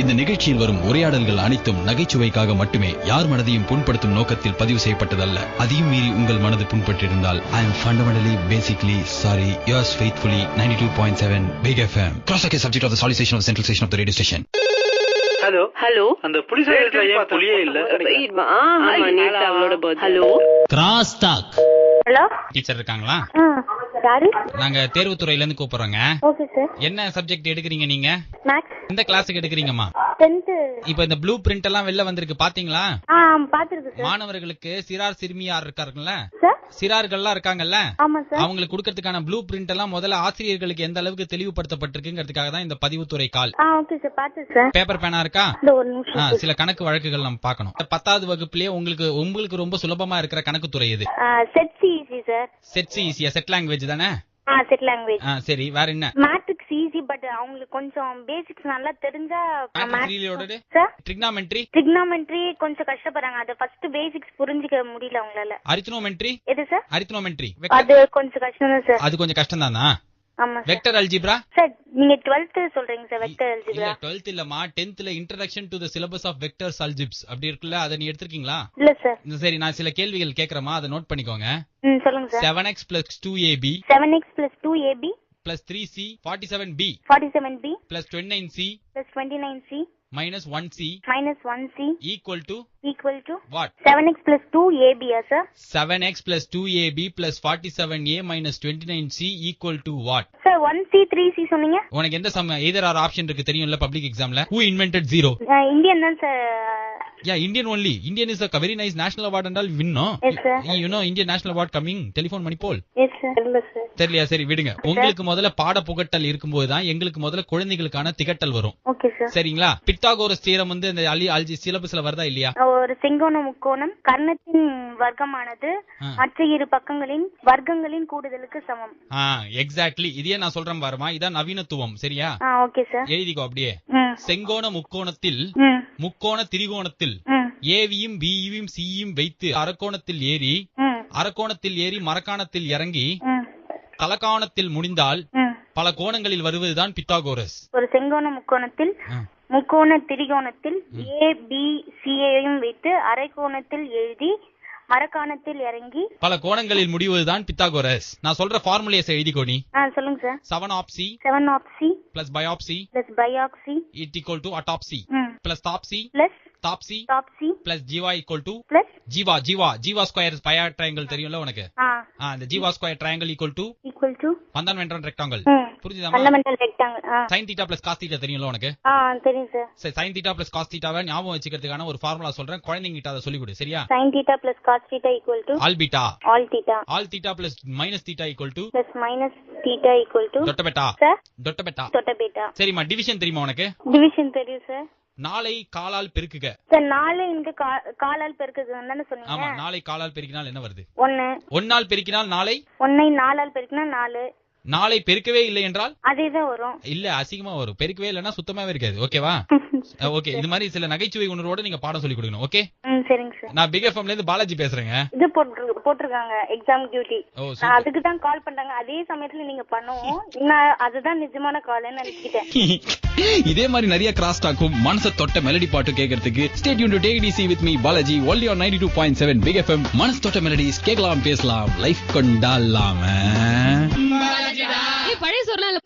இந்த நிகழ்ச்சியில் வரும் உரையாடல்கள் அனைத்தும் நகைச்சுவைக்காக மட்டுமே, யார் மனதையும் புண்படுத்தும் நோக்கத்தில் பதிவு செய்யப்பட்டதல்ல. அதையும் மீறி உங்கள் மனது புண்பட்டிருந்தால் I am fundamentally basically sorry. Yours faithfully 92.7 Big FM. Cross the subject of the solicitation of the central station of the radio station. Hello hello, அந்த புலிஸ் புலியே இல்ல. Hello cross talk hello teacher இருக்காங்களா? யாரு? நாங்க தேர்வுத்துறையில இருந்து கூப்பிடுறோங்க. Okay sir. என்ன சப்ஜெக்ட் எடுக்கிறீங்க நீங்க? மேக்ஸ். எந்த கிளாஸுக்கு எடுக்கிறீங்கம்மா? 10th. இப்ப இந்த ப்ளூ பிரிண்ட் எல்லாம் வெளில வந்திருக்கு பாத்தீங்களா? பாத்துருக்கு சார். மாணவர்களுக்கு சிறார் சிறுமியார் இருக்காருங்களா, சார்? சிறார்கள்லாம் இருக்காங்கல்ல, ஆமா சார். அவங்களுக்கு கொடுக்கறதுக்கான ப்ளூ பிரிண்ட் எல்லாம் முதல்ல ஆசிரியர்களுக்கு எந்த அளவுக்கு தெளிவுபடுத்தப்பட்டிருக்குங்கிறதுக்காக தான் இந்த பதிவுத்துறை கால். ஓகே சார், பாத்து சார். பேப்பர் பேனா இருக்கா? இந்த ஒரு நிமிஷம். சில கணக்கு வழக்குகள் நம்ம பார்க்கணும். 10வது வகுப்புலயே உங்களுக்கு ரொம்ப சுலபமா இருக்கிற கணக்கு துறை எது? Set easy sir. செட் ஈஸியா? செட் லாங்குவேஜ் தானே? Set language. சரி, வேற என்ன? மேத்ஸ் ஈஸி, பட் அவங்களுக்கு கொஞ்சம் பேசிக்ஸ் நல்லா தெரிஞ்சா. சார், ட்ரிக்னாமெட்ரி கொஞ்சம் கஷ்டப்படுறாங்க. அது ஃபர்ஸ்ட் பேசிக்ஸ் புரிஞ்சிக்க முடியல அவங்களால. அரித்மெட்ரி எது சார்? அரித்மெட்ரி அது கொஞ்சம் கஷ்டம் தான் சார். அது கொஞ்சம் கஷ்டம் தானா? ஆமா சார். வெக்டர் அல்ஜிப்ரா சார், நீங்க 12th சொல்றீங்க சார். வெக்டர் அல்ஜிப்ரா இல்ல 12th இல்லமா, 10thல introduction to the syllabus of vectors algebra அப்படி இருக்குல்ல, அத நீ எடுத்துக்கீங்களா? இல்ல சார். சரி, நான் சில கேள்விகள் கேக்குறேமா, அத நோட் பண்ணிக்கோங்க. சொல்லுங்க sir. 7x + 2ab 7x + 2ab + 3c 47b 47b + 29c + 29c -1c equal to what? 7x + 2ab sir. 7x + 2ab + 47a - 29c equal to what? sir 1c 3c சொன்னீங்க. உனக்கு எந்த சம் either or ஆப்ஷன் இருக்கு தெரியும்ல public எக்ஸாம்ல? who invented zero? Indian தான் sir. Yeah, Indian only. Indian is a very nice national award and all win, no? Yes sir. You know Indian national award coming, telephone money poll. Yes sir. இல்ல sir. தெரியலையா? சரி விடுங்க. உங்களுக்கு முதல்ல பாட புகட்டல் இருக்கும்போது தான் எங்களுக்கு முதல்ல குழந்தைகளுக்கான திகட்டல் வரும். Okay sir. சரிங்களா? பித்தாகோரஸ் தியரம் வந்து இந்த அல்ஜி சிலபஸ்ல வருதா இல்லையா? ஒரு செங்கோண முக்கோணம் கர்ணத்தின் வர்க்கமானது மற்ற இரு பக்கங்களின் வர்க்கங்களின் கூடுதலுக்கு சமம். எக்ஸாக்ட்லி. இதையே நான் சொல்றேன் பாருமா, இதான் நவீனத்துவம். சரியா? Okay sir. எழுதிக்கோ அப்படியே. செங்கோண முக்கோணத்தில் முக்கோண திரிகோணத்தில் ஏவியும் பியும் சியும் வைத்து அரக்கோணத்தில் ஏறி மரக்காணத்தில் இறங்கி தலக்காணத்தில் முடிந்தால் பல கோணங்களில் வருவதுதான் பித்தாகோரஸ். ஒரு செங்கோண முக்கோணத்தில் முக்கோண திரிகோணத்தில் ஏ பி சியையும் வைத்து அரைக்கோணத்தில் எழுதி மரக்காணத்தில் இறங்கி பல கோணங்களில் முடிவதுதான் பித்தாகோரஸ். நான் சொல்ற ஃபார்முலேஸ் எழுதிக்கோ நீ. சொல்லுங்க sir. 7 of c plus biopsy = autopsy plus topsy plus jiva = jiva square triangle தெரியும்ல உனக்கு? அந்த jiva square triangle equal to fundamental rectangle. புரியுதா? fundamental rectangle. sin theta plus cos theta தெரியும்ல உனக்கு? தெரியும் சார். சரி, sin theta plus cos theta வை ஞாபகம் வச்சுக்கிறதுக்கான ஒரு ஃபார்முலா சொல்றேன், குழந்தைங்க கிட்ட அதை சொல்லி கொடு. சரியா? sin theta plus cos theta equal to all beta all theta plus minus theta equal to plus minus theta equal to dot beta sir dot beta. சரிமா. டிவிஷன் தெரியுமா உனக்கு? டிவிஷன் தெரியும் சார். நாளை காலால் பெருக்குக. சார், நாளை இங்க காலால் பெருக்குதுன்னு சொன்னீங்க. ஆமா, நாளை காலால் பெருக்கினால் என்ன வருது? 1. 1 ஆல் பெருக்கினால் நாளை 1 ஐ 4 ஆல் பெருக்கினால் 4. நாளை பெருக்கவே இல்லை என்றால் அதேதான் வரும். இல்ல, அசிங்கமா வரும். பெருக்கவே இல்லைன்னா சுத்தமாவே இருக்காது. ஓகேவா? ஓகே, இது மாதிரி சில நகைச்சுவை உணர்வோட நீங்க பாடம் சொல்லி கொடுக்கணும். ஓகே, சரிங்க சார். நான் பிக் எஃப்எம்ல இருந்து பாலாஜி பேசுறேங்க. இது போட்டுருக்காங்க எக்ஸாம் டியூட்டி. அதுக்கு தான் கால் பண்றாங்க. அதே சமயத்துல நீங்க பண்ணுவோம். நான் அதுதான் நிஜமான கால்னு நினைச்சிட்டேன். இதே மாதிரி நிறைய கிராஸ் டாக்கும் மனச தொட்ட மெலடி பாட்டு கேட்கறதுக்கு stay tuned to take it easy with me Balaji only on 92.7 big FM. மனச தொட்ட மெலடிஸ் கேட்கலாம், பேசலாம், லைஃப் கொண்டாடலாமே. பழைய சொன்னால